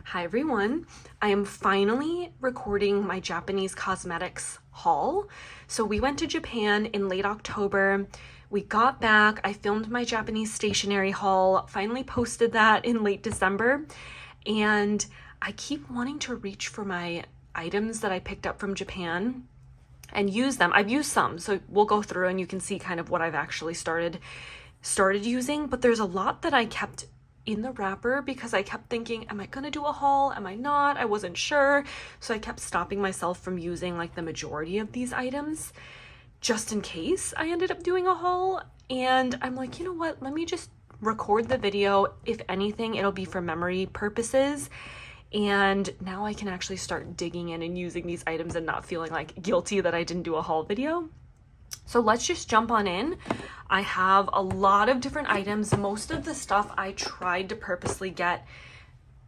Hi everyone. I am finally recording my Japanese cosmetics haul. So we went to Japan in late October. We got back, I filmed my Japanese stationery haul, finally posted that in late December, and I keep wanting to reach for my items that I picked up from Japan and use them. I've used some, so we'll go through and you can see kind of what I've actually started using, but there's a lot that I kept in the wrapper because I kept thinking, am I gonna do a haul? Am I not? I wasn't sure. So I kept stopping myself from using like the majority of these items just in case I ended up doing a haul. And I'm like, you know what? Let me just record the video. If anything, it'll be for memory purposes. And now I can actually start digging in and using these items and not feeling like guilty that I didn't do a haul video. So let's just jump on in. I have a lot of different items. Most of the stuff I tried to purposely get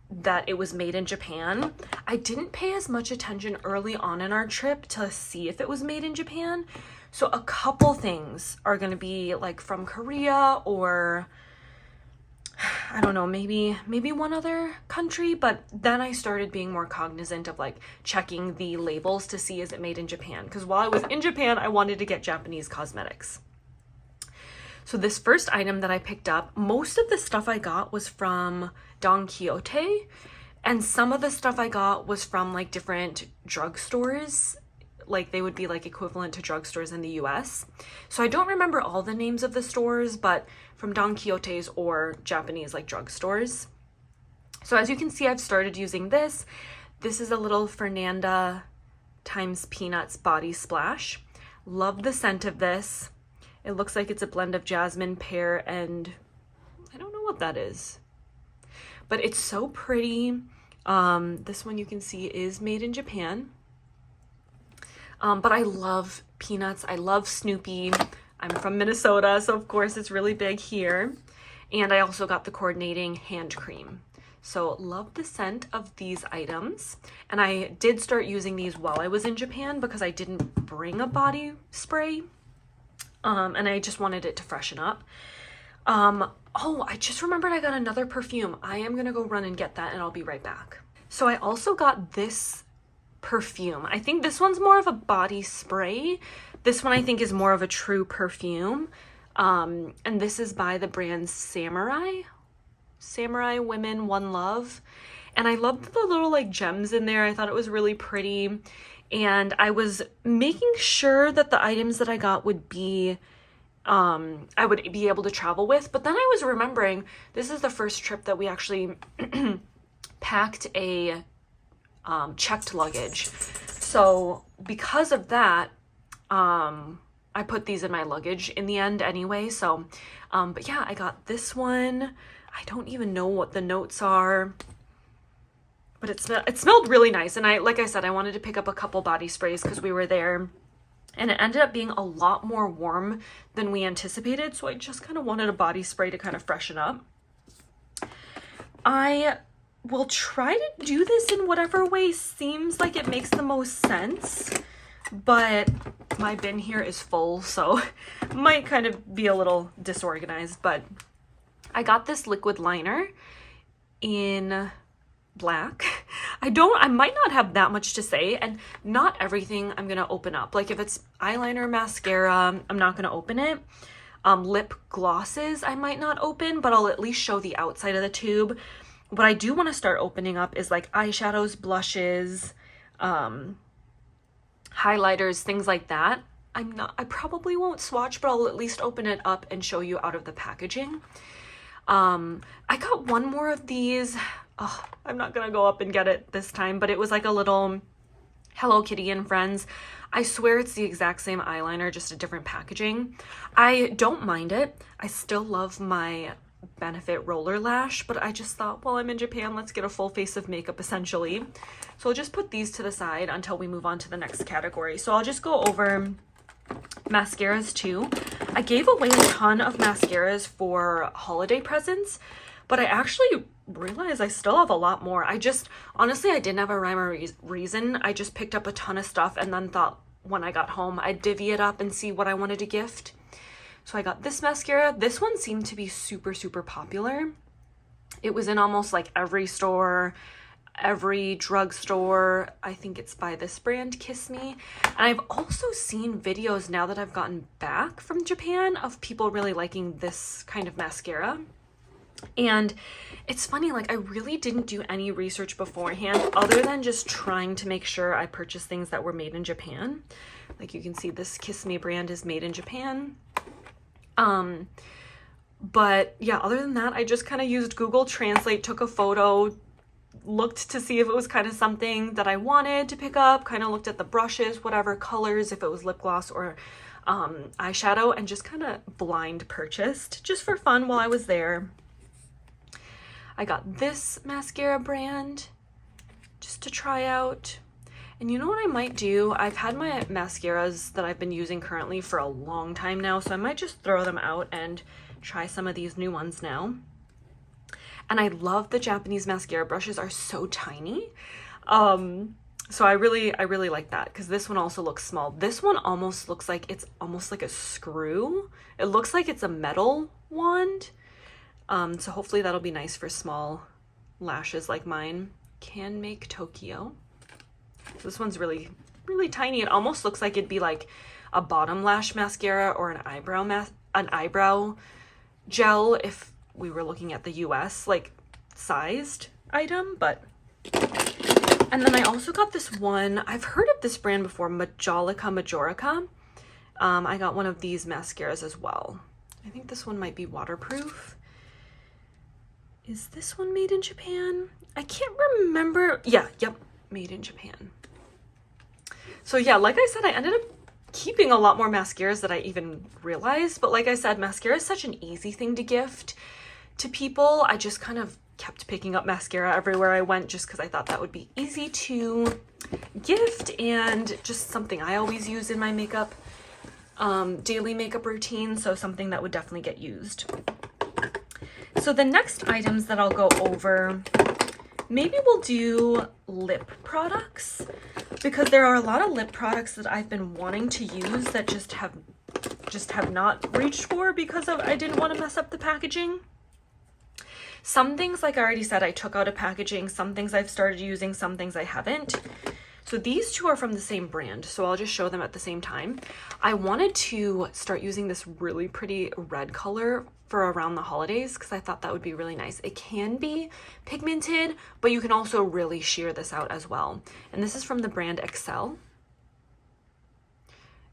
that it was made in Japan. I didn't pay as much attention early on in our trip to see if it was made in Japan. So a couple things are going to be like from Korea or I don't know, maybe one other country, but then I started being more cognizant of like checking the labels to see is it made in Japan, because while I was in Japan, I wanted to get Japanese cosmetics. So this first item that I picked up, most of the stuff I got was from Don Quijote, and some of the stuff I got was from like different drugstores. Like they would be like equivalent to drugstores in the US. So I don't remember all the names of the stores, but from Don Quijote's or Japanese like drugstores. So as you can see, I've started using this. This is a little Fernanda times Peanuts body splash. Love the scent of this. It looks like it's a blend of jasmine, pear, and I don't know what that is, but it's so pretty. This one you can see is made in Japan. But I love Peanuts. I love Snoopy. I'm from Minnesota, so of course it's really big here. And I also got the coordinating hand cream. So love the scent of these items. And I did start using these while I was in Japan because I didn't bring a body spray. And I just wanted it to freshen up. Oh, I just remembered I got another perfume. I am gonna go run and get that and I'll be right back. So I also got this perfume. I think this one's more of a body spray. This one I think is more of a true perfume. And this is by the brand Samurai Women One Love. And I loved the little like gems in there. I thought it was really pretty. And I was making sure that the items that I got would be I would be able to travel with. But then I was remembering this is the first trip that we actually packed a checked luggage. So because of that, I put these in my luggage in the end anyway. So, but yeah, I got this one. I don't even know what the notes are, but it smelled really nice. And like I said, I wanted to pick up a couple body sprays because we were there and it ended up being a lot more warm than we anticipated. So I just kind of wanted a body spray to kind of freshen up. I will try to do this in whatever way seems like it makes the most sense, but my bin here is full, so might kind of be a little disorganized. But I got this liquid liner in black. I might not have that much to say, and not everything I'm gonna open up. Like if it's eyeliner, mascara, I'm not gonna open it. Lip glosses I might not open, but I'll at least show the outside of the tube. What I do want to start opening up is like eyeshadows, blushes, highlighters, things like that. I probably won't swatch, but I'll at least open it up and show you out of the packaging. I got one more of these. Oh, I'm not gonna go up and get it this time, but it was like a little Hello Kitty and Friends. I swear it's the exact same eyeliner, just a different packaging. I don't mind it. I still love my Benefit roller lash, but I just thought, well, I'm in Japan, let's get a full face of makeup essentially. So I'll just put these to the side until we move on to the next category. So I'll just go over mascaras too. I gave away a ton of mascaras for holiday presents, but I actually realized I still have a lot more. Honestly, I didn't have a rhyme or reason. I just picked up a ton of stuff and then thought when I got home, I'd divvy it up and see what I wanted to gift. So I got this mascara. This one seemed to be super, super popular. It was in almost like every store. every drugstore. I think it's by this brand, Kiss Me. And I've also seen videos now that I've gotten back from Japan of people really liking this kind of mascara. And it's funny, like I really didn't do any research beforehand other than just trying to make sure I purchased things that were made in Japan. Like you can see this Kiss Me brand is made in Japan. But yeah, other than that, I just kind of used Google Translate, took a photo, looked to see if it was kind of something that I wanted to pick up, kind of looked at the brushes, whatever colors, if it was lip gloss or eyeshadow, and just kind of blind purchased just for fun while I was there. I got this mascara brand just to try out. And you know what I might do? I've had my mascaras that I've been using currently for a long time now, so I might just throw them out and try some of these new ones now. And I love the Japanese mascara brushes are so tiny. So I really like that because this one also looks small. This one almost looks like it's almost like a screw. It looks like it's a metal wand. So hopefully that'll be nice for small lashes like mine. Can Make Tokyo. This one's really tiny. It almost looks like it'd be like a bottom lash mascara or an eyebrow gel if we were looking at the US like sized item. But and then I also got this one, I've heard of this brand before, Majolica. I got one of these mascaras as well. I think this one might be waterproof. Is this one made in Japan? I can't remember. Yeah, yep, made in Japan. So yeah, like I said, I ended up keeping a lot more mascaras than I even realized. But like I said, mascara is such an easy thing to gift to people. I just kind of kept picking up mascara everywhere I went just because I thought that would be easy to gift and just something I always use in my makeup, daily makeup routine. So something that would definitely get used. So the next items that I'll go over, maybe we'll do lip products because there are a lot of lip products that I've been wanting to use that just have not reached for because of I didn't want to mess up the packaging. Some things, like I already said, I took out of packaging. Some things I've started using, some things I haven't. So these two are from the same brand, so I'll just show them at the same time. I wanted to start using this really pretty red color for around the holidays because I thought that would be really nice. It can be pigmented, but you can also really sheer this out as well. And this is from the brand Excel.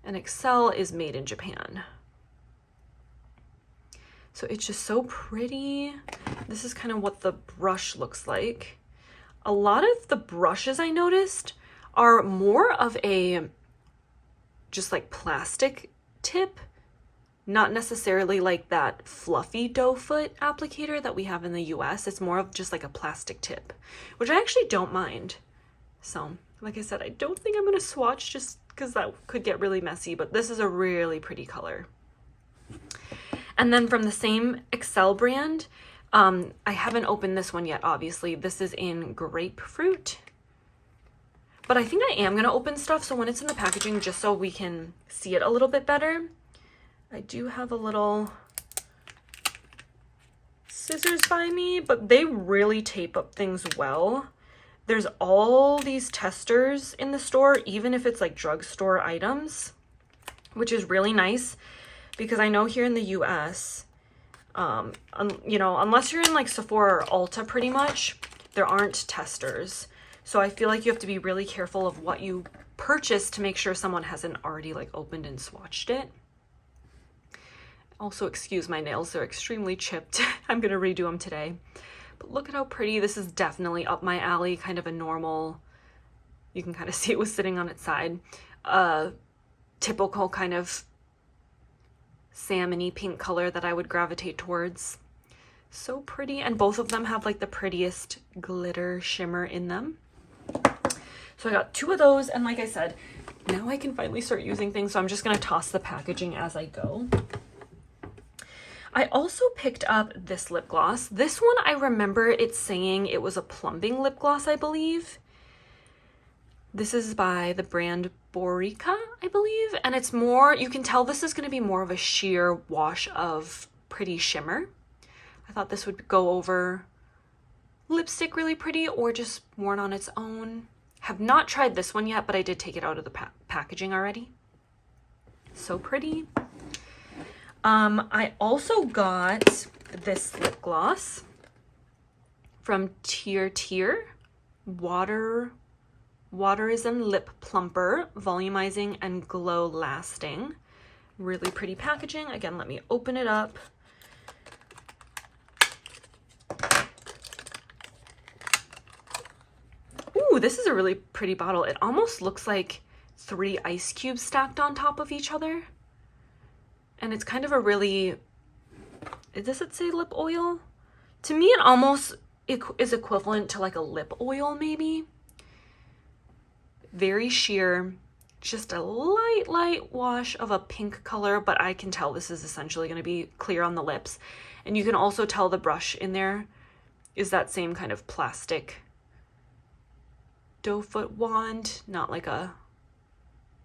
And Excel is made in Japan. So it's just so pretty. This is kind of what the brush looks like. A lot of the brushes I noticed are more of a just like plastic tip, not necessarily like that fluffy doe foot applicator that we have in the US. It's more of just like a plastic tip, which I actually don't mind. So like I said, I don't think I'm going to swatch just because that could get really messy, but this is a really pretty color. And then from the same Excel brand, I haven't opened this one yet, obviously. This is in Grapefruit. But I think I am going to open stuff, so when it's in the packaging, just so we can see it a little bit better. I do have a little scissors by me, but they really tape up things well. There's all these testers in the store, even if it's like drugstore items, which is really nice because I know here in the US, you know, unless you're in like Sephora or Ulta pretty much, there aren't testers. So I feel like you have to be really careful of what you purchase to make sure someone hasn't already like opened and swatched it. Also, excuse my nails, they're extremely chipped. I'm gonna redo them today. But look at how pretty. This is definitely up my alley, kind of a normal, you can kind of see it was sitting on its side, typical kind of salmon-y pink color that I would gravitate towards. So pretty, and both of them have like the prettiest glitter shimmer in them. So I got two of those, and like I said, now I can finally start using things, so I'm just gonna toss the packaging as I go. I also picked up this lip gloss. This one, I remember it saying it was a plumping lip gloss, I believe. This is by the brand Borica, I believe, and it's more, you can tell this is gonna be more of a sheer wash of pretty shimmer. I thought this would go over lipstick really pretty or just worn on its own. Have not tried this one yet, but I did take it out of the packaging already. So pretty. I also got this lip gloss from Tier Waterism Lip Plumper, volumizing and glow lasting. Really pretty packaging. Again, let me open it up. Ooh, this is a really pretty bottle. It almost looks like 3 ice cubes stacked on top of each other. And it's kind of a really, does it say lip oil? To me, it almost is equivalent to like a lip oil maybe. Very sheer, just a light wash of a pink color, but I can tell this is essentially going to be clear on the lips. And you can also tell the brush in there is that same kind of plastic doe foot wand, not like a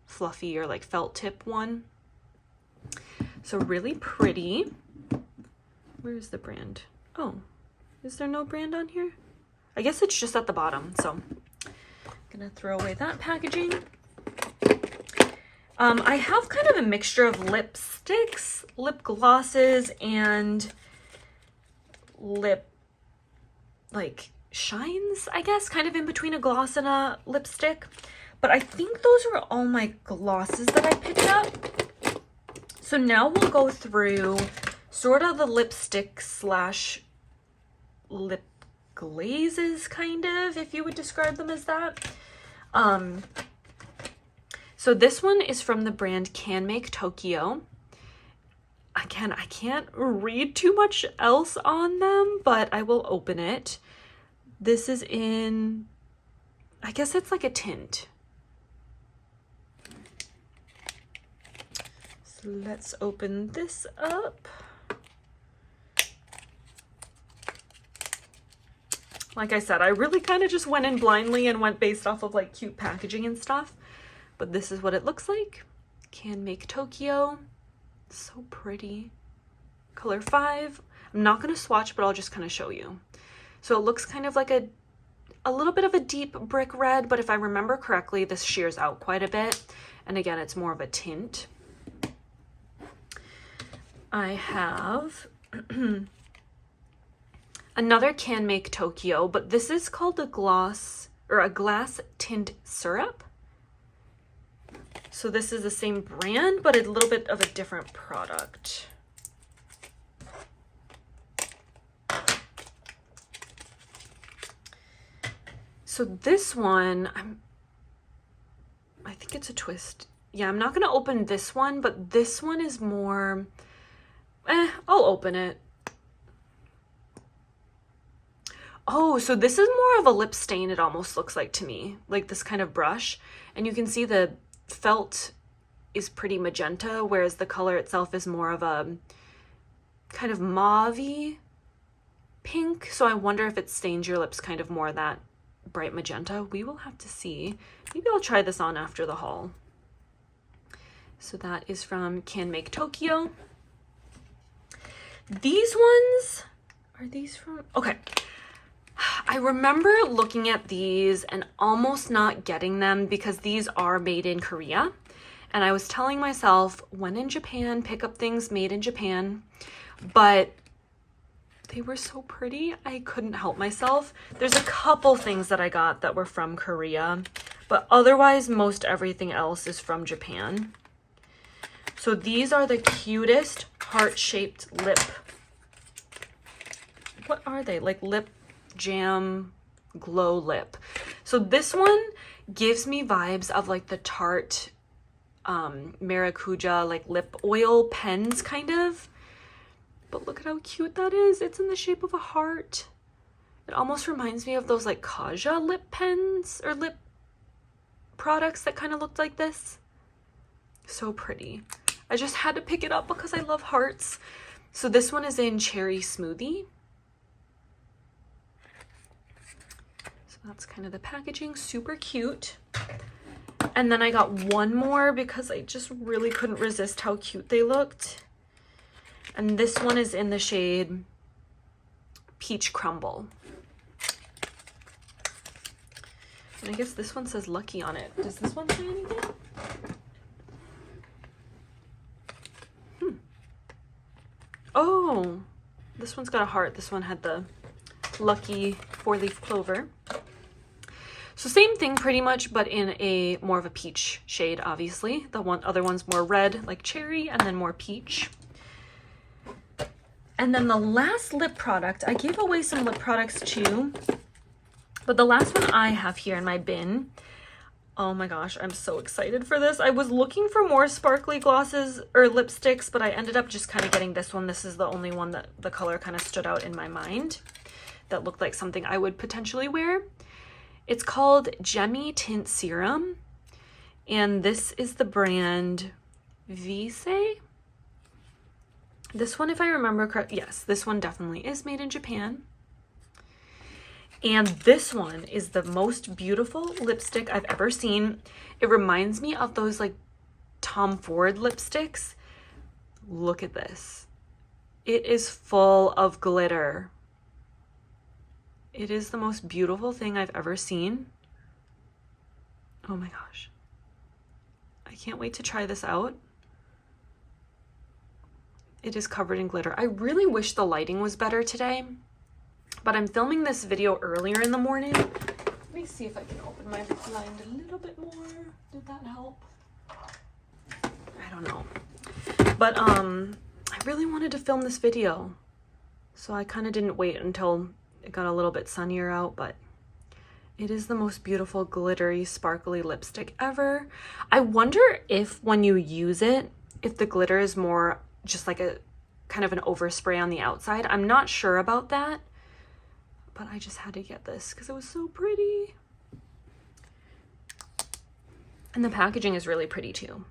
fluffy or like felt tip one. So really pretty. Where's the brand? Oh, is there no brand on here? I guess it's just at the bottom. So I'm gonna throw away that packaging. I have kind of a mixture of lipsticks, lip glosses, and lip like shines, I guess, kind of in between a gloss and a lipstick. But I think those were all my glosses that I picked up. So now we'll go through sort of the lipstick slash lip glazes, kind of, if you would describe them as that. So this one is from the brand Can Make Tokyo. Again, I can't read too much else on them, but I will open it. This is in, I guess it's like a tint. So let's open this up. Like I said, I really kind of just went in blindly and went based off of like cute packaging and stuff. But this is what it looks like. Can Make Tokyo. So pretty. Color 5. I'm not going to swatch, but I'll just kind of show you. So it looks kind of like a little bit of a deep brick red, but if I remember correctly, this shears out quite a bit. And again, it's more of a tint. I have another Can Make Tokyo, but this is called a gloss or a glass tint syrup. So this is the same brand, but a little bit of a different product. So this one, I think it's a twist. Yeah, I'm not going to open this one, but this one is more, I'll open it. Oh, so this is more of a lip stain, it almost looks like to me, like this kind of brush. And you can see the felt is pretty magenta, whereas the color itself is more of a kind of mauve-y pink. So I wonder if it stains your lips kind of more that bright magenta. We will have to see. Maybe I'll try this on after the haul. So that is from Can Make Tokyo. These ones, are these from, okay. I remember looking at these and almost not getting them because these are made in Korea. And I was telling myself, when in Japan, pick up things made in Japan. But they were so pretty, I couldn't help myself. There's a couple things that I got that were from Korea, but otherwise most everything else is from Japan. So these are the cutest heart-shaped lip. What are they? Like lip jam glow lip. So this one gives me vibes of like the Tarte Maracuja like lip oil pens kind of. But look at how cute that is. It's in the shape of a heart. It almost reminds me of those like Kaja lip pens or lip products that kind of looked like this. So pretty. I just had to pick it up because I love hearts. So this one is in Cherry Smoothie. So that's kind of the packaging. Super cute. And then I got one more because I just really couldn't resist how cute they looked. And this one is in the shade Peach Crumble. And I guess this one says Lucky on it. Does this one say anything? Oh, this one's got a heart. This one had the Lucky 4-leaf clover. So same thing pretty much, but in a more of a peach shade, obviously. The other one's more red, like cherry, and then more peach. And then the last lip product, I gave away some lip products too, but the last one I have here in my bin, oh my gosh, I'm so excited for this. I was looking for more sparkly glosses or lipsticks, but I ended up just kind of getting this one. This is the only one that the color kind of stood out in my mind that looked like something I would potentially wear. It's called Gemmy Tint Serum, and this is the brand Visay. This one, if I remember correctly, yes, this one definitely is made in Japan. And this one is the most beautiful lipstick I've ever seen. It reminds me of those like Tom Ford lipsticks. Look at this. It is full of glitter. It is the most beautiful thing I've ever seen. Oh my gosh. I can't wait to try this out. It is covered in glitter. I really wish the lighting was better today, but I'm filming this video earlier in the morning. Let me see if I can open my blind a little bit more. Did that help? I don't know. But I really wanted to film this video, so I kind of didn't wait until it got a little bit sunnier out, but it is the most beautiful glittery, sparkly lipstick ever. I wonder if when you use it, if the glitter is more just like a kind of an overspray on the outside. I'm not sure about that, but I just had to get this because it was so pretty. And the packaging is really pretty too.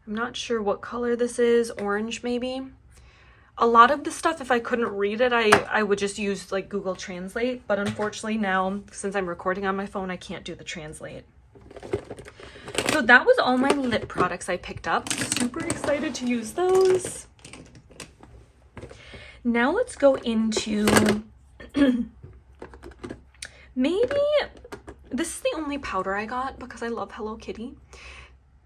I'm not sure what color this is, orange maybe. A lot of the stuff, if I couldn't read it, I would just use like Google Translate, but unfortunately now, since I'm recording on my phone, I can't do the translate. So that was all my lip products I picked up. Super excited to use those. Now let's go into maybe this is the only powder I got because I love Hello Kitty.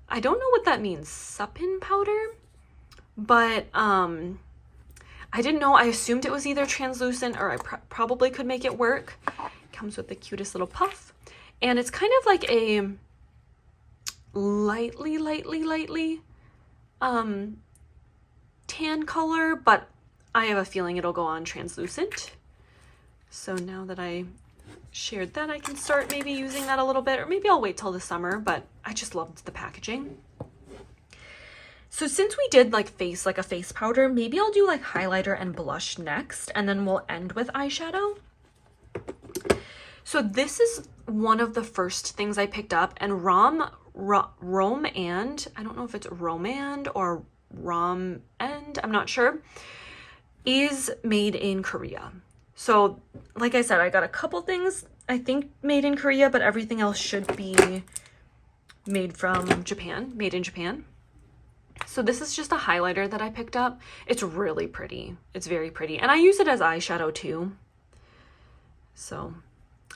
I don't know what that means, Suppin powder, but I didn't know. I assumed it was either translucent or I probably could make it work. It comes with the cutest little puff, and it's kind of like a lightly tan color, but I have a feeling it'll go on translucent. So now that I shared that, I can start maybe using that a little bit, or maybe I'll wait till the summer, but I just loved the packaging. So since we did like a face powder, maybe I'll do like highlighter and blush next, and then we'll end with eyeshadow. So this is one of the first things I picked up, and Romand, I don't know if it's Romand or Romand, I'm not sure, is made in Korea. So like I said, I got a couple things I think made in Korea, but everything else should be made from Japan, made in Japan. So this is just a highlighter that I picked up. It's really pretty. It's very pretty. And I use it as eyeshadow too. So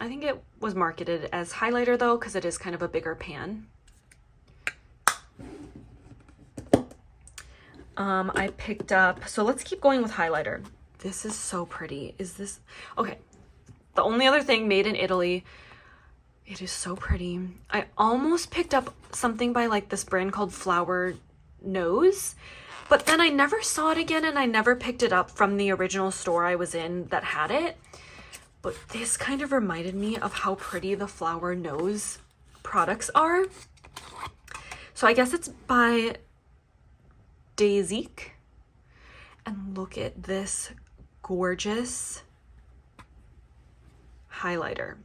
I think it was marketed as highlighter though, because it is kind of a bigger pan. I picked up, so let's keep going with highlighter. This is so pretty. Is this, okay. The only other thing, made in Italy. It is so pretty. I almost picked up something by like this brand called Flower Nose, but then I never saw it again and I never picked it up from the original store I was in that had it. But this kind of reminded me of how pretty the Flower Nose products are. So I guess it's by Daisique. And look at this gorgeous highlighter.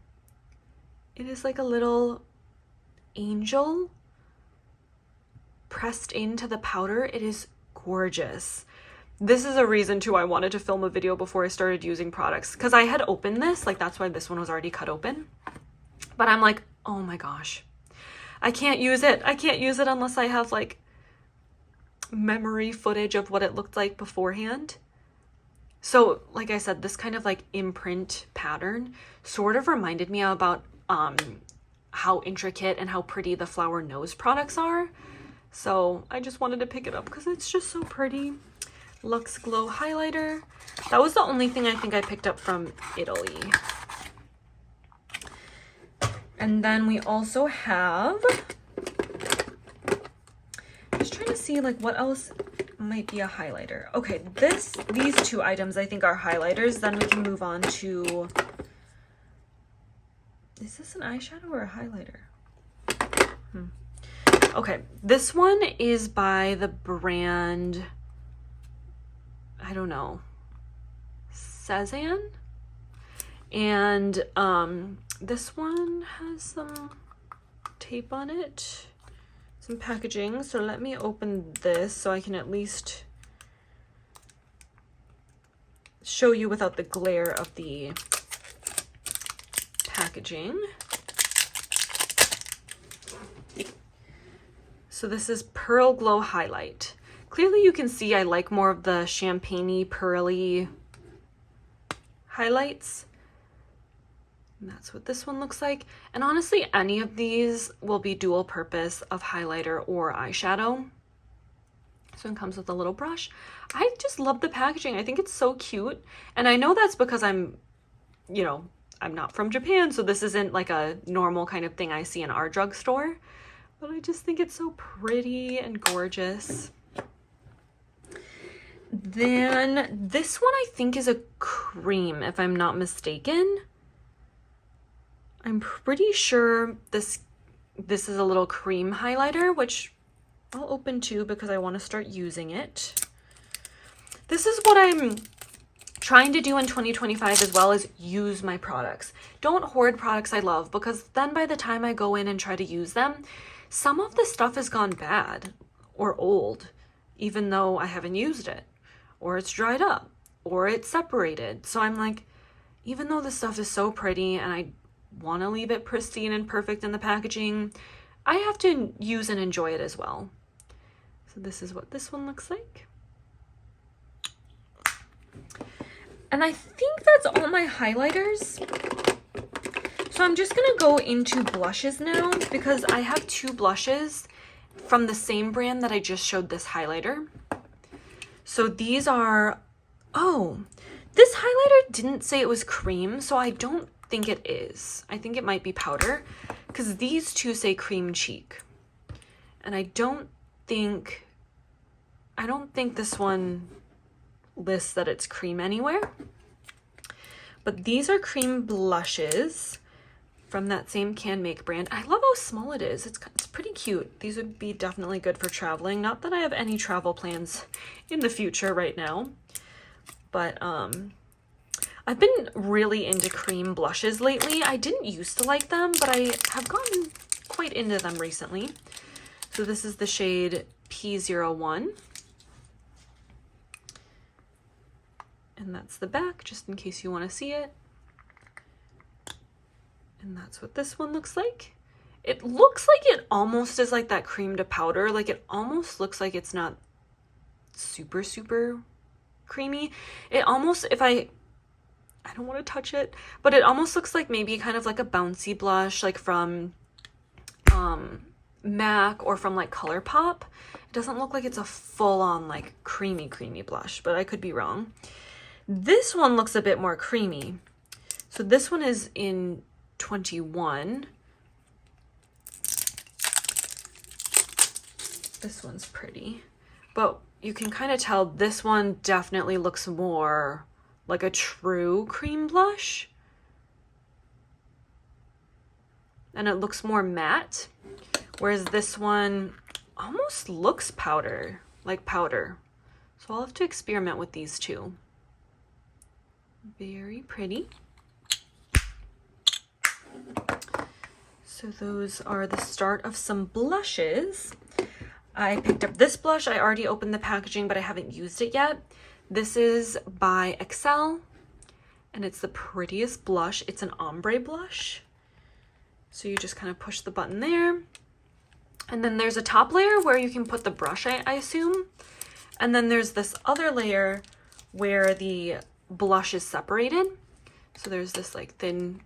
It is like a little angel pressed into the powder. It is gorgeous. This is a reason too I wanted to film a video before I started using products, because I had opened this, like that's why this one was already cut open. But I'm like, oh my gosh, I can't use it. I can't use it unless I have like memory footage of what it looked like beforehand. So like I said, this kind of like imprint pattern sort of reminded me about how intricate and how pretty the Flower Nose products are. So I just wanted to pick it up because it's just so pretty. Luxe Glow highlighter. That was the only thing I think I picked up from Italy. And then we also have, just trying to see like what else might be a highlighter. Okay, these two items I think are highlighters. Then we can move on to, is this an eyeshadow or a highlighter? Okay, this one is by the brand, I don't know, Cezanne. And this one has some tape on it, some packaging. So let me open this so I can at least show you without the glare of the packaging. So this is Pearl Glow Highlight. Clearly you can see I like more of the champagne-y, pearly highlights. And that's what this one looks like. And honestly, any of these will be dual purpose of highlighter or eyeshadow. This one comes with a little brush. I just love the packaging. I think it's so cute. And I know that's because I'm not from Japan, so this isn't like a normal kind of thing I see in our drugstore. But I just think it's so pretty and gorgeous. Then this one I think is a cream, if I'm not mistaken. I'm pretty sure this is a little cream highlighter, which I'll open too because I want to start using it. This is what I'm trying to do in 2025 as well, as use my products. Don't hoard products I love, because then by the time I go in and try to use them, some of the stuff has gone bad or old, even though I haven't used it, or it's dried up, or it's separated. So I'm like, even though this stuff is so pretty and I want to leave it pristine and perfect in the packaging, I have to use and enjoy it as well. So this is what this one looks like. And I think that's all my highlighters. So I'm just gonna go into blushes now, because I have two blushes from the same brand that I just showed this highlighter. So these are, oh, this highlighter didn't say it was cream, so I don't think it is. I think it might be powder, because these two say cream cheek. And I don't think this one lists that it's cream anywhere. But these are cream blushes from that same Can Make brand. I love how small it is. It's pretty cute. These would be definitely good for traveling. Not that I have any travel plans in the future right now, but I've been really into cream blushes lately. I didn't used to like them, but I have gotten quite into them recently. So this is the shade P01. And that's the back, just in case you want to see it. And that's what this one looks like. It looks like it almost is like that cream to powder. Like it almost looks like it's not super, super creamy. It almost, I don't want to touch it, but it almost looks like maybe kind of like a bouncy blush, like from MAC or from like ColourPop. It doesn't look like it's a full-on like creamy blush, but I could be wrong. This one looks a bit more creamy. So this one is in 21. This one's pretty, but you can kind of tell this one definitely looks more like a true cream blush. And it looks more matte, whereas this one almost looks like powder. So I'll have to experiment with these two. Very pretty. So those are the start of some blushes. I picked up this blush. I already opened the packaging, but I haven't used it yet. This is by Excel, and it's the prettiest blush. It's an ombre blush. So you just kind of push the button there. And then there's a top layer where you can put the brush, I assume. And then there's this other layer where the blush is separated. So there's this like thin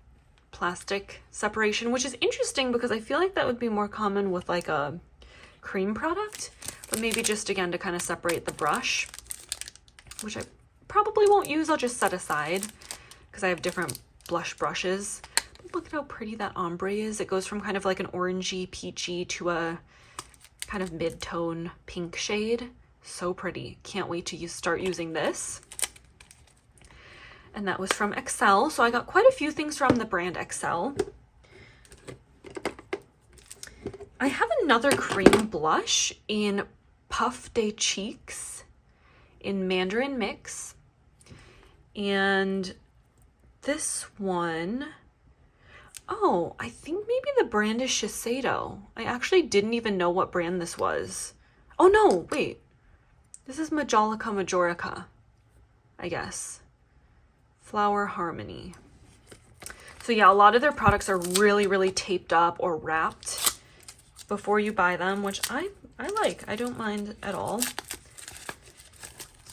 plastic separation, which is interesting because I feel like that would be more common with like a cream product, but maybe just again to kind of separate the brush, which I probably won't use. I'll just set aside because I have different blush brushes. But look at how pretty that ombre is. It goes from kind of like an orangey peachy to a kind of mid-tone pink shade. So pretty. Can't wait to start using this. And that was from Excel. So I got quite a few things from the brand Excel. I have another cream blush in Puff Day Cheeks in Mandarin Mix. And this one, oh, I think maybe the brand is Shiseido. I actually didn't even know what brand this was. Oh no, wait. This is Majolica Majorica, I guess. Flower Harmony. So yeah, a lot of their products are really, really taped up or wrapped before you buy them, which I like. I don't mind at all. So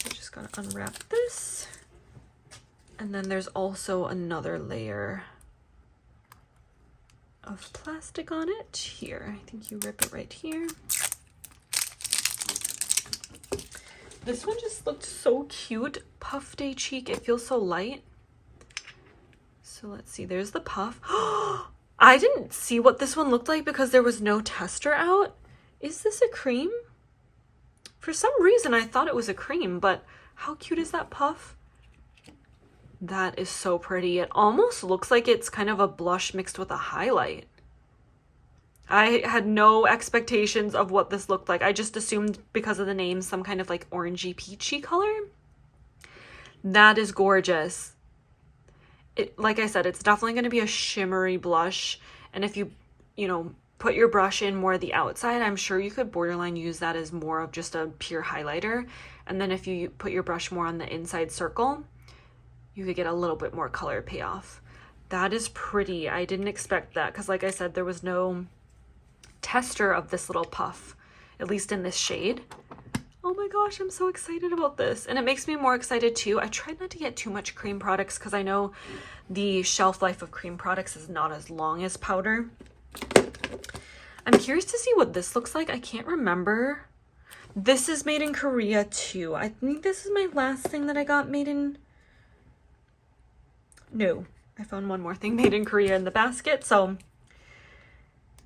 I just gotta unwrap this. And then there's also another layer of plastic on it here. I think you rip it right here. This one just looked so cute. Puff Day Cheek. It feels so light. So let's see. There's the puff. I didn't see what this one looked like because there was no tester out. Is this a cream? For some reason, I thought it was a cream, but how cute is that puff? That is so pretty. It almost looks like it's kind of a blush mixed with a highlight. I had no expectations of what this looked like. I just assumed because of the name, some kind of like orangey peachy color. That is gorgeous. Like I said, it's definitely going to be a shimmery blush. And if you put your brush in more the outside, I'm sure you could borderline use that as more of just a pure highlighter. And then if you put your brush more on the inside circle, you could get a little bit more color payoff. That is pretty. I didn't expect that because like I said, there was no tester of this little puff, at least in this shade. Oh my gosh, I'm so excited about this. And it makes me more excited too. I tried not to get too much cream products because I know the shelf life of cream products is not as long as powder. I'm curious to see what this looks like. I can't remember. This is made in Korea too. I think this is my last thing that I got made in... No, I found one more thing made in Korea in the basket. So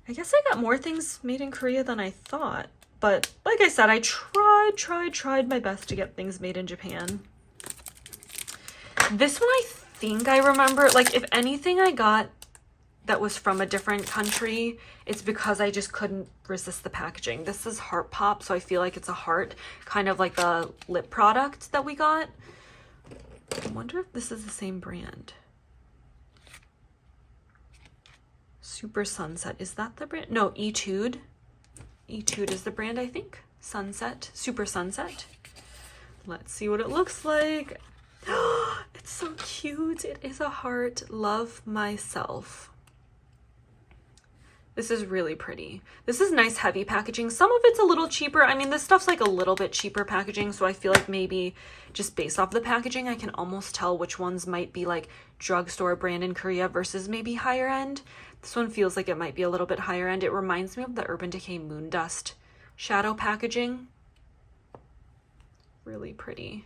I guess I got more things made in Korea than I thought. But like I said, I tried my best to get things made in Japan. This one, I think I remember, like if anything I got that was from a different country, it's because I just couldn't resist the packaging. This is Heart Pop, so I feel like it's a heart, kind of like the lip product that we got. I wonder if this is the same brand. Super Sunset, is that the brand? No, Etude. Etude is the brand, I think. Sunset, Super Sunset. Let's see what it looks like. It's so cute. It is a heart. Love Myself. This is really pretty. This is nice heavy packaging. Some of it's a little cheaper. I mean, this stuff's like a little bit cheaper packaging, so I feel like maybe just based off the packaging, I can almost tell which ones might be like drugstore brand in Korea versus maybe higher end. This one feels like it might be a little bit higher end. It reminds me of the Urban Decay Moon Dust shadow packaging. Really pretty.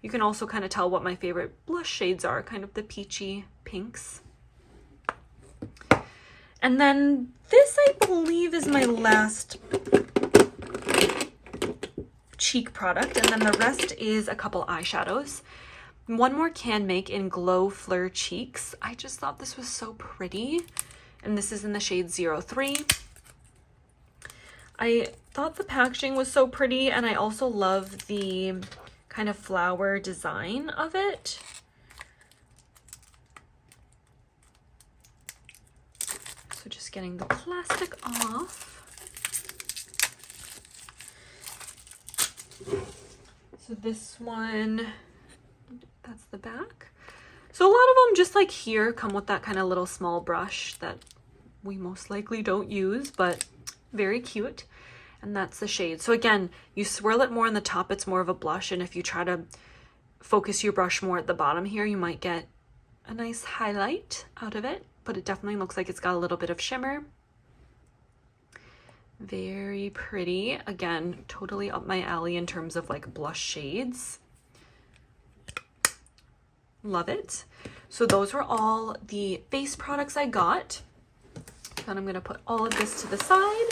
You can also kind of tell what my favorite blush shades are, kind of the peachy pinks. And then this, I believe, is my last cheek product. And then the rest is a couple eyeshadows. One more Can Make in Glow Fleur Cheeks. I just thought this was so pretty. And this is in the shade 03. I thought the packaging was so pretty, and I also love the kind of flower design of it. So just getting the plastic off. So this one, that's the back. So a lot of them just like here come with that kind of little small brush that we most likely don't use, but very cute. And that's the shade. So again, you swirl it more on the top, it's more of a blush. And if you try to focus your brush more at the bottom here, you might get a nice highlight out of it. but it definitely looks like it's got a little bit of shimmer. Very pretty. Again, totally up my alley in terms of like blush shades. Love it. So those were all the face products I got. Then I'm gonna put all of this to the side,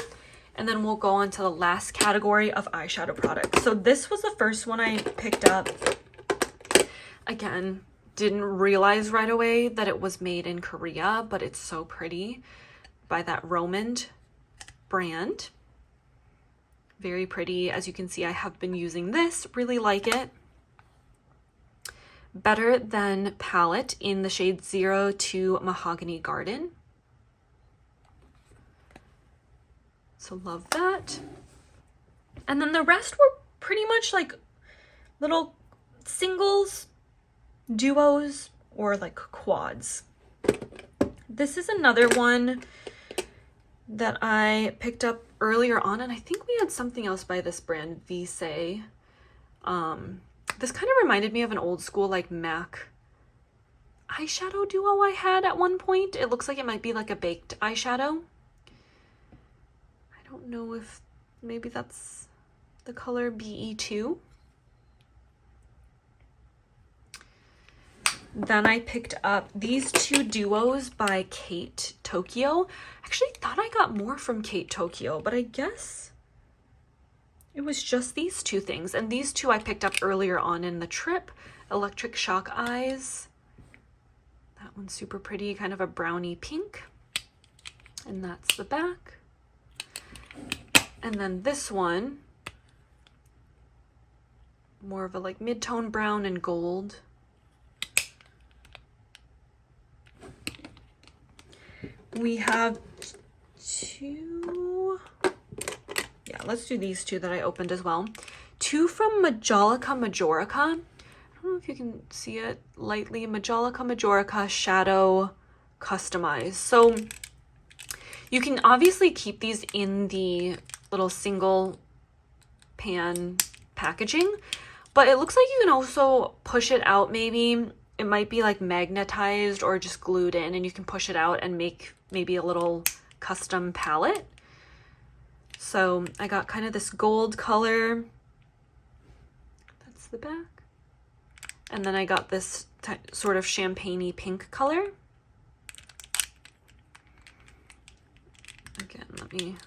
and then we'll go on to the last category of eyeshadow products. So this was the first one I picked up. Again, didn't realize right away that it was made in Korea, but it's so pretty, by that Romand brand. Very pretty. As you can see, I have been using this, really like it. Better Than palette in the shade 02 Mahogany Garden. So love that. And then the rest were pretty much like little singles, duos, or like quads. This is another one that I picked up earlier on, and I think we had something else by this brand, Visay. This kind of reminded me of an old school like MAC eyeshadow duo I had at one point. It looks like it might be like a baked eyeshadow. I don't know if maybe that's the color BE2. Then I picked up these two duos by Kate Tokyo. Actually thought I got more from Kate Tokyo, but I guess it was just these two things. And these two I picked up earlier on in the trip. Electric Shock Eyes. That one's super pretty, kind of a brownie pink. And that's the back. And then this one, more of a like mid-tone brown and gold. We have two, yeah, let's do these two that I opened as well. Two from Majolica Majorica. I don't know if you can see it lightly. Majolica Majorica Shadow Customized. So you can obviously keep these in the little single pan packaging, but it looks like you can also push it out. Maybe it might be like magnetized or just glued in, and you can push it out and make maybe a little custom palette. So I got kind of this gold color. That's the back. And then I got this sort of champagne-y pink color. Again, let me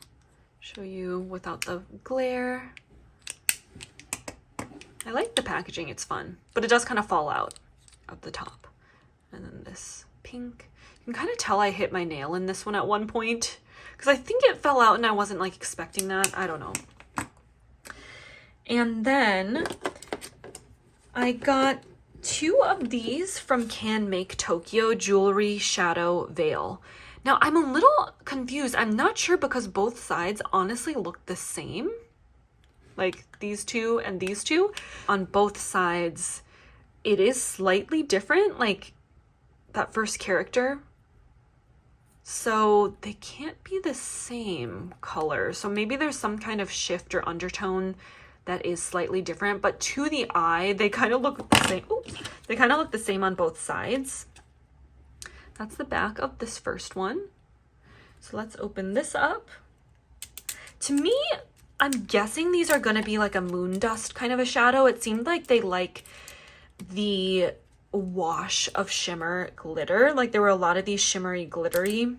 show you without the glare. I like the packaging, it's fun, but it does kind of fall out of the top. And then this pink. You can kind of tell I hit my nail in this one at one point, because I think it fell out and I wasn't like expecting that. I don't know. And then I got two of these from Can Make Tokyo Jewelry Shadow Veil. Now I'm a little confused. I'm not sure because both sides honestly look the same. Like these two and these two. On both sides, it is slightly different, like that first character. So they can't be the same color. So maybe there's some kind of shift or undertone that is slightly different, but to the eye, they kind of look the same. Oops. They kind of look the same on both sides. That's the back of this first one. So let's open this up. To me, I'm guessing these are going to be like a moon dust kind of a shadow. It seemed like they like the wash of shimmer glitter. Like there were a lot of these shimmery glittery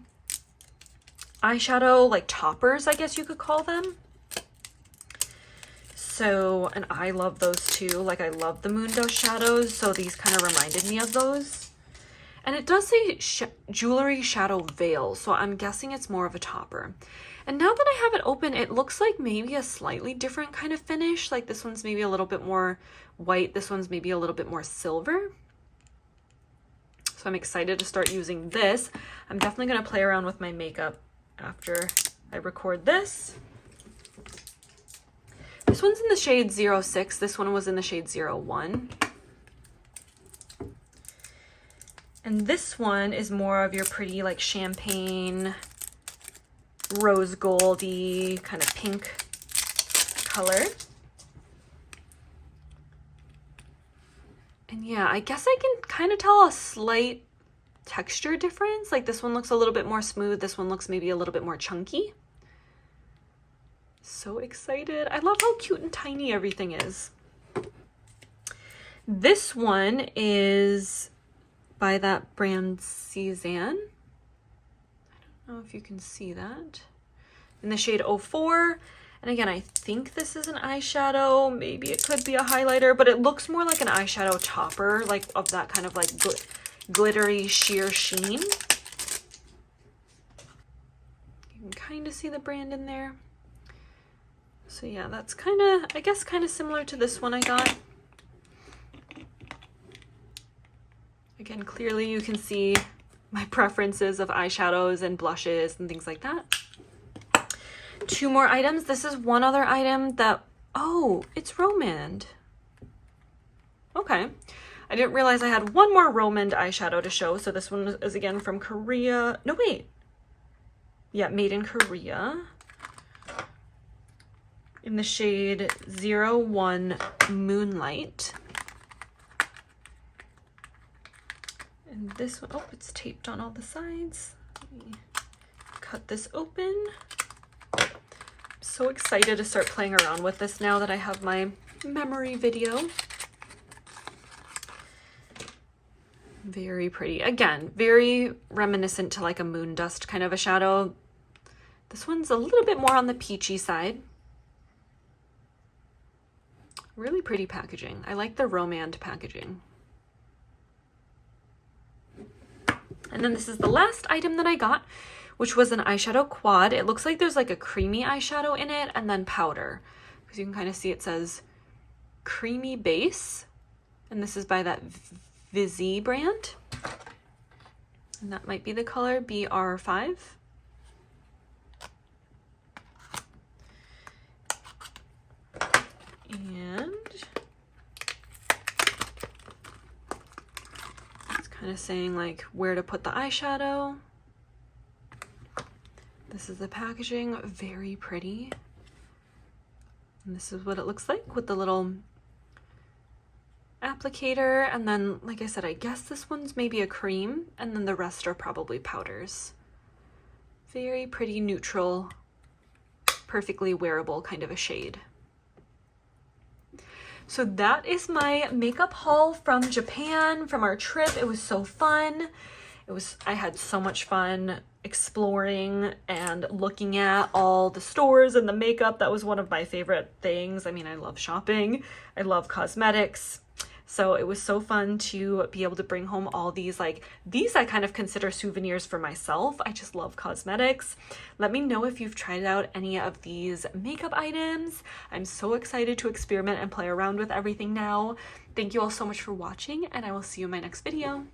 eyeshadow, like toppers, I guess you could call them. So, and I love those too. Like I love the moon dust shadows. So these kind of reminded me of those. And it does say Jewelry Shadow Veil. So I'm guessing it's more of a topper. And now that I have it open, it looks like maybe a slightly different kind of finish. Like this one's maybe a little bit more white. This one's maybe a little bit more silver. So I'm excited to start using this. I'm definitely going to play around with my makeup after I record this. This one's in the shade 06. This one was in the shade 01. And this one is more of your pretty like champagne, rose goldy, kind of pink color. And yeah, I guess I can kind of tell a slight texture difference. Like this one looks a little bit more smooth. This one looks maybe a little bit more chunky. So excited. I love how cute and tiny everything is. This one is by that brand Cezanne. I don't know if you can see that. In the shade 04. And again, I think this is an eyeshadow. Maybe it could be a highlighter, but it looks more like an eyeshadow topper, like of that kind of like glittery sheer sheen. You can kind of see the brand in there. So yeah, that's kind of, I guess, kind of similar to this one I got. Again, clearly you can see my preferences of eyeshadows and blushes and things like that. 2 more items. This is one other item that, oh, it's Romand. Okay. I didn't realize I had one more Romand eyeshadow to show. So this one is again from Korea. No, wait. Yeah, made in Korea. In the shade 01 Moonlight. And this one, oh, it's taped on all the sides. Let me cut this open. I'm so excited to start playing around with this now that I have my memory video. Very pretty. Again, very reminiscent to like a moon dust kind of a shadow. This one's a little bit more on the peachy side. Really pretty packaging. I like the Romand packaging. And then this is the last item that I got, which was an eyeshadow quad. It looks like there's like a creamy eyeshadow in it and then powder. Because you can kind of see it says creamy base. And this is by that Vizzy brand. And that might be the color BR5. And it's kind of saying like where to put the eyeshadow. This is the packaging, very pretty. And this is what it looks like with the little applicator. And then, like I said, I guess this one's maybe a cream, and then the rest are probably powders. Very pretty, neutral, perfectly wearable kind of a shade. So that is my makeup haul from Japan, from our trip. It was so fun. I had so much fun exploring and looking at all the stores and the makeup. That was one of my favorite things. I mean, I love shopping. I love cosmetics. So it was so fun to be able to bring home all these, like these I kind of consider souvenirs for myself. I just love cosmetics. Let me know if you've tried out any of these makeup items. I'm so excited to experiment and play around with everything now. Thank you all so much for watching, and I will see you in my next video.